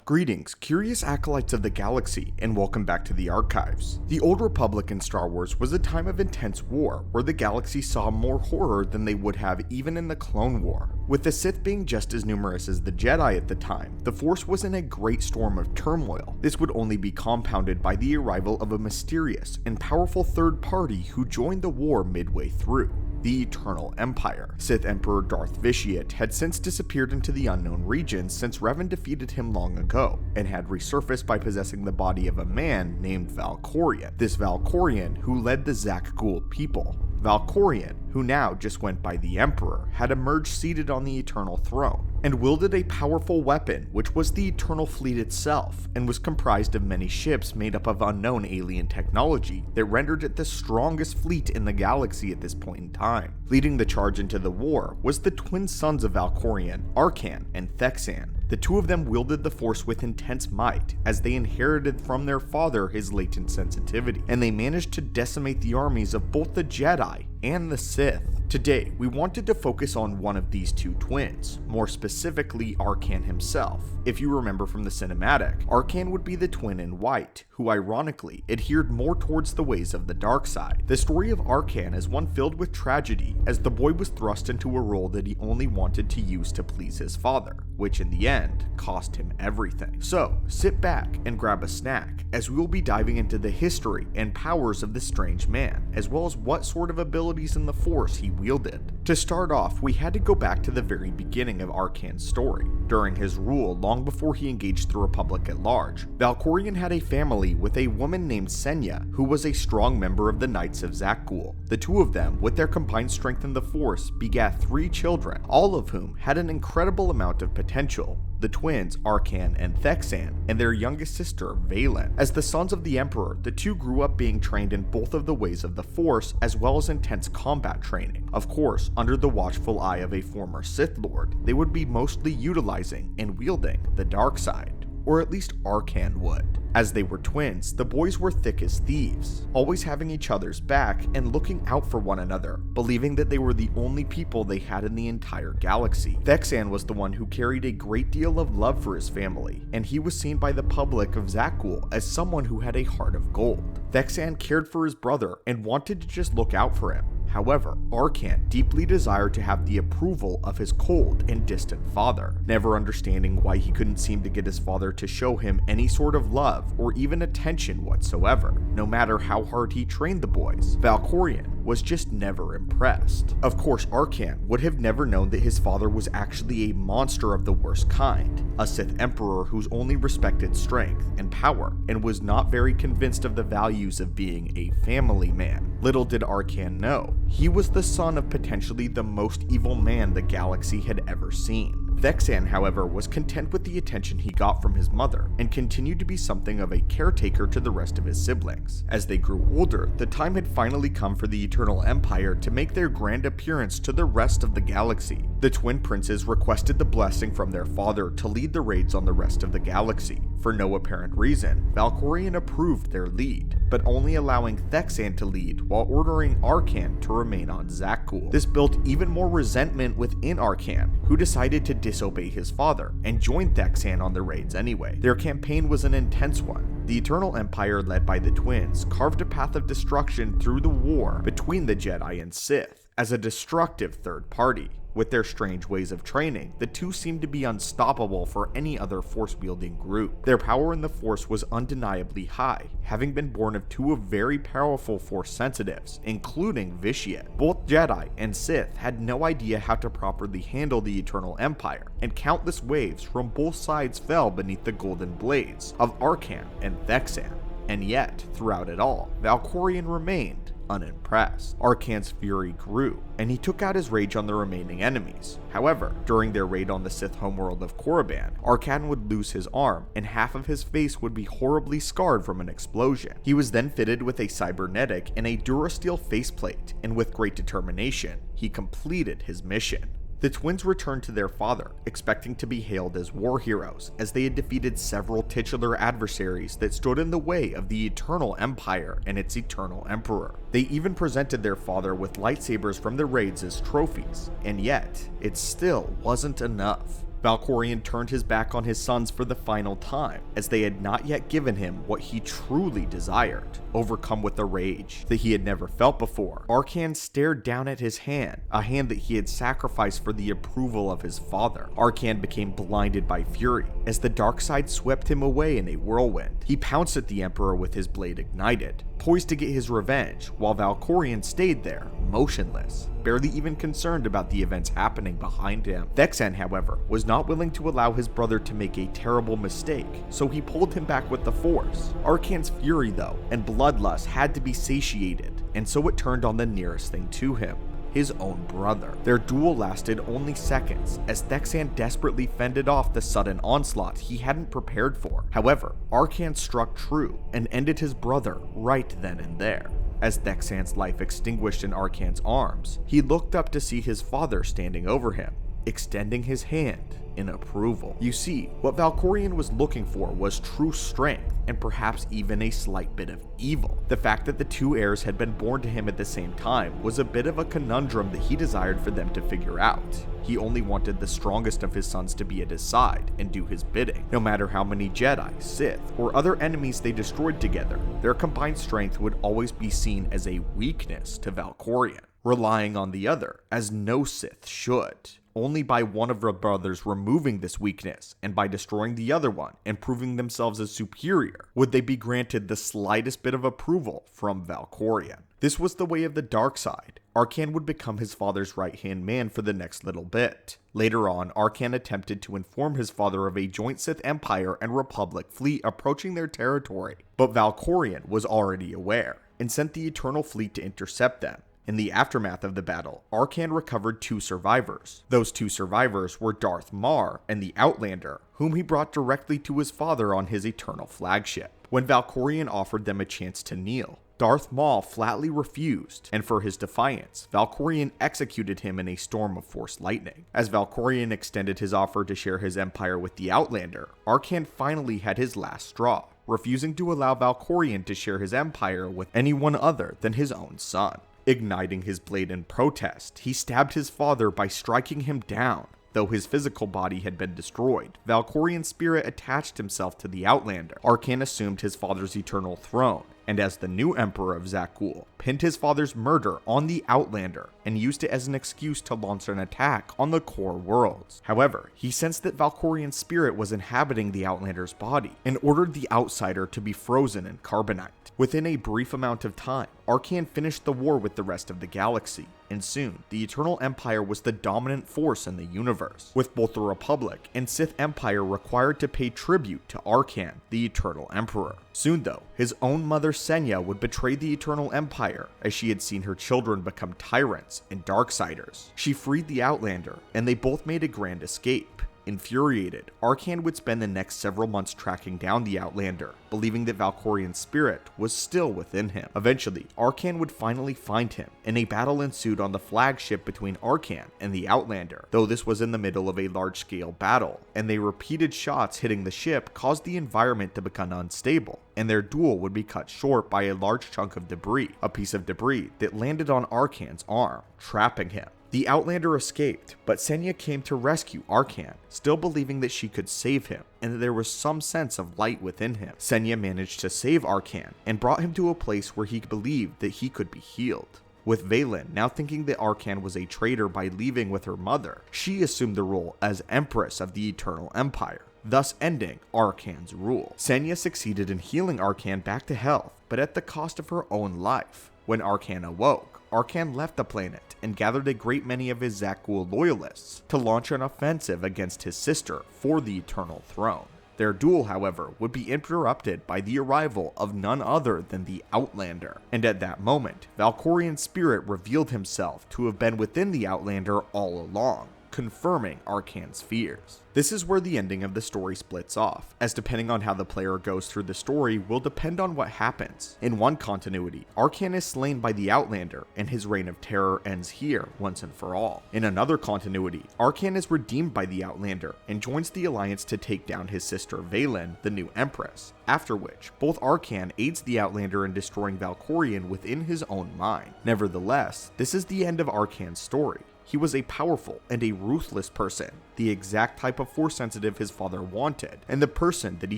Greetings, curious acolytes of the galaxy, and welcome back to the archives. The Old Republic in Star Wars was a time of intense war, where the galaxy saw more horror than they would have even in the Clone War. With the Sith being just as numerous as the Jedi at the time, the Force was in a great storm of turmoil. This would only be compounded by the arrival of a mysterious and powerful third party who joined the war midway through. The Eternal Empire. Sith Emperor Darth Vitiate had since disappeared into the unknown regions since Revan defeated him long ago, and had resurfaced by possessing the body of a man named Valkorion. This Valkorion, who led the Zakgul people. Valkorion, who now just went by the Emperor, had emerged seated on the Eternal Throne, and wielded a powerful weapon which was the Eternal Fleet itself, and was comprised of many ships made up of unknown alien technology that rendered it the strongest fleet in the galaxy at this point in time. Leading the charge into the war was the twin sons of Valkorion, Arcann and Thexan. The two of them wielded the Force with intense might, as they inherited from their father his latent sensitivity, and they managed to decimate the armies of both the Jedi and the Sith. Today, we wanted to focus on one of these two twins, more specifically Arcann himself. If you remember from the cinematic, Arcann would be the twin in white, who ironically adhered more towards the ways of the dark side. The story of Arcann is one filled with tragedy, as the boy was thrust into a role that he only wanted to use to please his father, which in the end cost him everything. So, sit back and grab a snack, as we will be diving into the history and powers of this strange man, as well as what sort of abilities in the Force he wielded. To start off, we had to go back to the very beginning of Arcann's story. During his rule, long before he engaged the Republic at large, Valkorion had a family with a woman named Senya, who was a strong member of the Knights of Zakgul. The two of them, with their combined strength in the Force, begat 3 children, all of whom had an incredible amount of potential. The twins, Arcann and Thexan, and their youngest sister, Valen. As the sons of the Emperor, the two grew up being trained in both of the ways of the Force, as well as intense combat training. Of course, under the watchful eye of a former Sith Lord, they would be mostly utilizing and wielding the dark side. Or at least Arcann would. As they were twins, the boys were thick as thieves, always having each other's back and looking out for one another, believing that they were the only people they had in the entire galaxy. Thexan was the one who carried a great deal of love for his family, and he was seen by the public of Zakgul as someone who had a heart of gold. Thexan cared for his brother and wanted to just look out for him. However, Arcann deeply desired to have the approval of his cold and distant father, never understanding why he couldn't seem to get his father to show him any sort of love or even attention whatsoever, no matter how hard he trained the boys. Valkorion was just never impressed. Of course, Arcann would have never known that his father was actually a monster of the worst kind, a Sith Emperor whose only respected strength and power, and was not very convinced of the values of being a family man. Little did Arcann know, he was the son of potentially the most evil man the galaxy had ever seen. Thexan, however, was content with the attention he got from his mother, and continued to be something of a caretaker to the rest of his siblings. As they grew older, the time had finally come for the Eternal Empire to make their grand appearance to the rest of the galaxy. The twin princes requested the blessing from their father to lead the raids on the rest of the galaxy. For no apparent reason, Valkorion approved their lead, but only allowing Thexan to lead while ordering Arcann to remain on Zakgul. This built even more resentment within Arcann, who decided to disobey his father and joined Thexan on the raids anyway. Their campaign was an intense one. The Eternal Empire, led by the twins, carved a path of destruction through the war between the Jedi and Sith as a destructive third party. With their strange ways of training, the two seemed to be unstoppable for any other Force-wielding group. Their power in the Force was undeniably high, having been born of two very powerful Force sensitives, including Vitiate. Both Jedi and Sith had no idea how to properly handle the Eternal Empire, and countless waves from both sides fell beneath the golden blades of Arcann and Thexan. And yet, throughout it all, Valkorion remained unimpressed. Arcann's fury grew, and he took out his rage on the remaining enemies. However, during their raid on the Sith homeworld of Korriban, Arcann would lose his arm, and half of his face would be horribly scarred from an explosion. He was then fitted with a cybernetic and a Durasteel faceplate, and with great determination, he completed his mission. The twins returned to their father, expecting to be hailed as war heroes, as they had defeated several titular adversaries that stood in the way of the Eternal Empire and its Eternal Emperor. They even presented their father with lightsabers from the raids as trophies, and yet, it still wasn't enough. Valkorion turned his back on his sons for the final time, as they had not yet given him what he truly desired. Overcome with a rage that he had never felt before, Arcann stared down at his hand, a hand that he had sacrificed for the approval of his father. Arcann became blinded by fury, as the dark side swept him away in a whirlwind. He pounced at the Emperor with his blade ignited, poised to get his revenge, while Valkorion stayed there, motionless, barely even concerned about the events happening behind him. Whitesand, however, was not willing to allow his brother to make a terrible mistake, so he pulled him back with the force. Arcann's fury, though, and bloodlust had to be satiated, and so it turned on the nearest thing to him: his own brother. Their duel lasted only seconds, as Whitesand desperately fended off the sudden onslaught he hadn't prepared for. However, Arcann struck true and ended his brother right then and there. As Whitesand's life extinguished in Arcann's arms, he looked up to see his father standing over him, extending his hand in approval. You see, what Valkorion was looking for was true strength, and perhaps even a slight bit of evil. The fact that the two heirs had been born to him at the same time was a bit of a conundrum that he desired for them to figure out. He only wanted the strongest of his sons to be at his side and do his bidding. No matter how many Jedi, Sith, or other enemies they destroyed together, their combined strength would always be seen as a weakness to Valkorion, relying on the other, as no Sith should. Only by one of the brothers removing this weakness, and by destroying the other one and proving themselves as superior, would they be granted the slightest bit of approval from Valkorion. This was the way of the dark side. Arcann would become his father's right-hand man for the next little bit. Later on, Arcann attempted to inform his father of a joint Sith Empire and Republic fleet approaching their territory, but Valkorion was already aware, and sent the Eternal Fleet to intercept them. In the aftermath of the battle, Arcann recovered 2 survivors. Those 2 survivors were Darth Mar and the Outlander, whom he brought directly to his father on his Eternal flagship. When Valkorion offered them a chance to kneel, Darth Maul flatly refused, and for his defiance, Valkorion executed him in a storm of Force lightning. As Valkorion extended his offer to share his empire with the Outlander, Arcann finally had his last straw, refusing to allow Valkorion to share his empire with anyone other than his own son. Igniting his blade in protest, he stabbed his father by striking him down. Though his physical body had been destroyed, Valkorion's spirit attached himself to the Outlander. Arcann assumed his father's eternal throne, and as the new Emperor of Zakuul, pinned his father's murder on the Outlander and used it as an excuse to launch an attack on the core worlds. However, he sensed that Valkorion's spirit was inhabiting the Outlander's body and ordered the outsider to be frozen in carbonite. Within a brief amount of time, Arcann finished the war with the rest of the galaxy, and soon, the Eternal Empire was the dominant force in the universe, with both the Republic and Sith Empire required to pay tribute to Arcann, the Eternal Emperor. Soon though, his own mother Senya would betray the Eternal Empire, as she had seen her children become tyrants and Darksiders. She freed the Outlander, and they both made a grand escape. Infuriated, Arcann would spend the next several months tracking down the Outlander, believing that Valkorion's spirit was still within him. Eventually, Arcann would finally find him, and a battle ensued on the flagship between Arcann and the Outlander. Though this was in the middle of a large-scale battle, and the repeated shots hitting the ship caused the environment to become unstable, and their duel would be cut short by a large chunk of debris, a piece of debris that landed on Arcann's arm, trapping him. The Outlander escaped, but Senya came to rescue Arcann, still believing that she could save him, and that there was some sense of light within him. Senya managed to save Arcann, and brought him to a place where he believed that he could be healed. With Vaylin now thinking that Arcann was a traitor by leaving with her mother, she assumed the role as Empress of the Eternal Empire, thus ending Arcann's rule. Senya succeeded in healing Arcann back to health, but at the cost of her own life. When Arcann awoke, Arcann left the planet and gathered a great many of his Zakuul loyalists to launch an offensive against his sister for the Eternal Throne. Their duel, however, would be interrupted by the arrival of none other than the Outlander, and at that moment, Valkorion's spirit revealed himself to have been within the Outlander all along, confirming Arcann's fears. This is where the ending of the story splits off, as depending on how the player goes through the story will depend on what happens. In one continuity, Arcann is slain by the Outlander, and his reign of terror ends here once and for all. In another continuity, Arcann is redeemed by the Outlander, and joins the Alliance to take down his sister Vaylin, the new Empress, after which, both Arcann aids the Outlander in destroying Valkorion within his own mind. Nevertheless, this is the end of Arcann's story. he was a powerful and a ruthless person, the exact type of Force sensitive his father wanted, and the person that he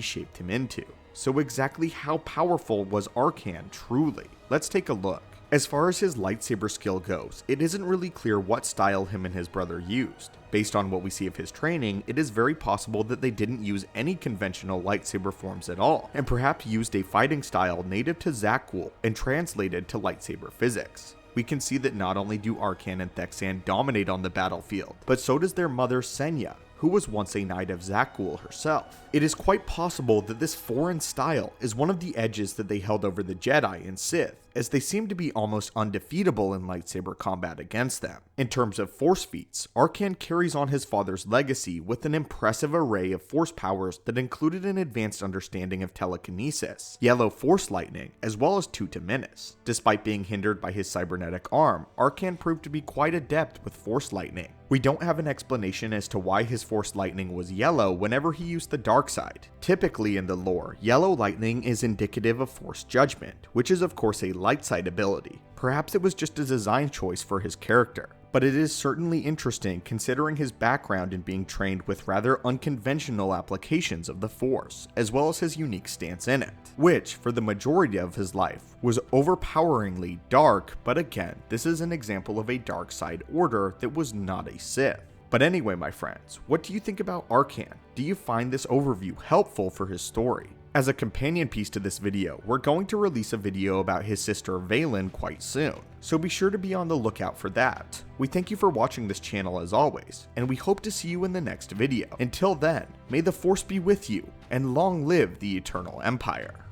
shaped him into. So exactly how powerful was Arcann truly? Let's take a look. As far as his lightsaber skill goes, it isn't really clear what style him and his brother used. Based on what we see of his training, it is very possible that they didn't use any conventional lightsaber forms at all, and perhaps used a fighting style native to Zakul and translated to lightsaber physics. We can see that not only do Arcann and Thexan dominate on the battlefield, but so does their mother Senya, who was once a knight of Zakul herself. It is quite possible that this foreign style is one of the edges that they held over the Jedi and Sith, as they seem to be almost undefeatable in lightsaber combat against them. In terms of Force feats, Arcann carries on his father's legacy with an impressive array of Force powers that included an advanced understanding of telekinesis, yellow Force lightning, as well as Terminus. Despite being hindered by his cybernetic arm, Arcann proved to be quite adept with Force lightning. We don't have an explanation as to why his Force lightning was yellow whenever he used the dark side. Typically in the lore, yellow lightning is indicative of Force judgment, which is of course a light side ability. Perhaps it was just a design choice for his character, but it is certainly interesting considering his background in being trained with rather unconventional applications of the Force, as well as his unique stance in it, which, for the majority of his life, was overpoweringly dark, but again, this is an example of a dark side order that was not a Sith. But anyway, my friends, what do you think about Arcann? Do you find this overview helpful for his story? As a companion piece to this video, we're going to release a video about his sister Vaylin quite soon, so be sure to be on the lookout for that. We thank you for watching this channel as always, and we hope to see you in the next video. Until then, may the Force be with you, and long live the Eternal Empire.